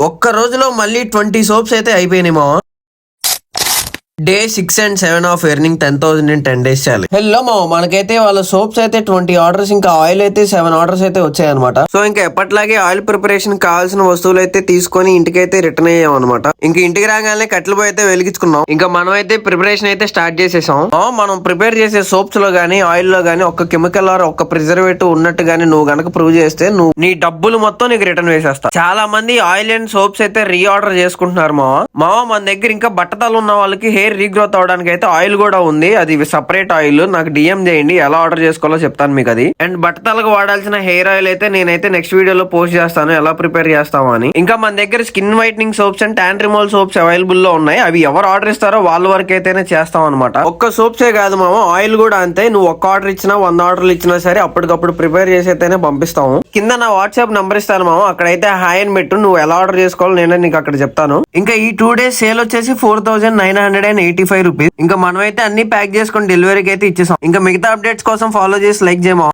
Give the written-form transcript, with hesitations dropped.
ఒక్క రోజులో మళ్ళీ 20 సోప్స్ అయితే అయిపోయినాయి మావా. Day 6 and 7 of earning 10,000 in 10 days చాలి. హలో మామ, మనకైతే వాళ్ళ సోప్స్ అయితే 20 ఆర్డర్స్, ఇంకా ఆయిల్ అయితే 7 ఆర్డర్స్ అయితే వచ్చాయన్నమాట. సో ఇంకా ఎప్పట్లాగే ఆయిల్ ప్రిపరేషన్ కావాల్సిన వస్తువులు అయితే తీసుకొని ఇంటికైతే రిటర్న్ అయ్యాం అనమాట. ఇంకా ఇంటికి రాగానే కట్టెలు పోయి అయితే వెలిగించుకున్నాం. ఇంకా మనం అయితే ప్రిపరేషన్ అయితే స్టార్ట్ చేసేసాం. మనం ప్రిపేర్ చేసే సోప్స్ లో గానీ ఆయిల్ లో గానీ ఒక్క కెమికల్ ఆర్ ఒక్క ప్రిజర్వేటివ్ ఉన్నట్టు గానీ నువ్వు గనక ప్రూవ్ చేస్తే నువ్వు నీ డబ్బులు మొత్తం నీకు రిటర్న్ వేసేస్తా. చాలా మంది ఆయిల్ అండ్ సోప్స్ అయితే రీఆర్డర్ చేసుకుంటున్నారు మామ. మన దగ్గర ఇంకా బట్టతలు ఉన్న వాళ్ళకి హెయిర్ రీగ్రోత్ అవడానికి అయితే ఆయిల్ కూడా ఉంది. అది సపరేట్ ఆయిల్. నాకు డిఎం చేయండి, ఎలా ఆర్డర్ చేసుకోవాలో చెప్తాను మీకు అది. అండ్ బట్టతలకు వాడాల్సిన హెయిర్ ఆయిల్ అయితే నేనైతే నెక్స్ట్ వీడియోలో పోస్ట్ చేస్తాను, ఎలా ప్రిపేర్ చేస్తాము అని. ఇంకా మన దగ్గర skin whitening soaps and tan removal soaps available లో ఉన్నాయి. అవి ఎవరు ఆర్డర్ ఇస్తారో వాళ్ళ వరకు అయితేనే చేస్తాం అనమాట. ఒక్క సోప్సే కాదు మామ, ఆయిల్ కూడా అంతే. నువ్వు ఒక్క ఆర్డర్ ఇచ్చినా 100 ఆర్డర్లు ఇచ్చినా సరే అప్పటికప్పుడు ప్రిపేర్ చేసి అయితేనే పంపిస్తాము. కింద నా వాట్సాప్ నంబర్ ఇస్తాను మామ, అక్కడైతే హాయ్ అని పెట్టు. నువ్వు ఎలా ఆర్డర్ చేసుకోవాలో నేనే నీకు అక్కడ చెప్తాను. ఇంకా ఈ 2 days సేల్ వచ్చేసి 4,985 రూపీస్. ఇంకా మనమైతే అన్ని ప్యాక్ చేసుకుని డెలివరీకి అయితే ఇచ్చేసాం. ఇంకా మిగతా అప్డేట్స్ కోసం ఫాలో చేసి లైక్ చేయమా.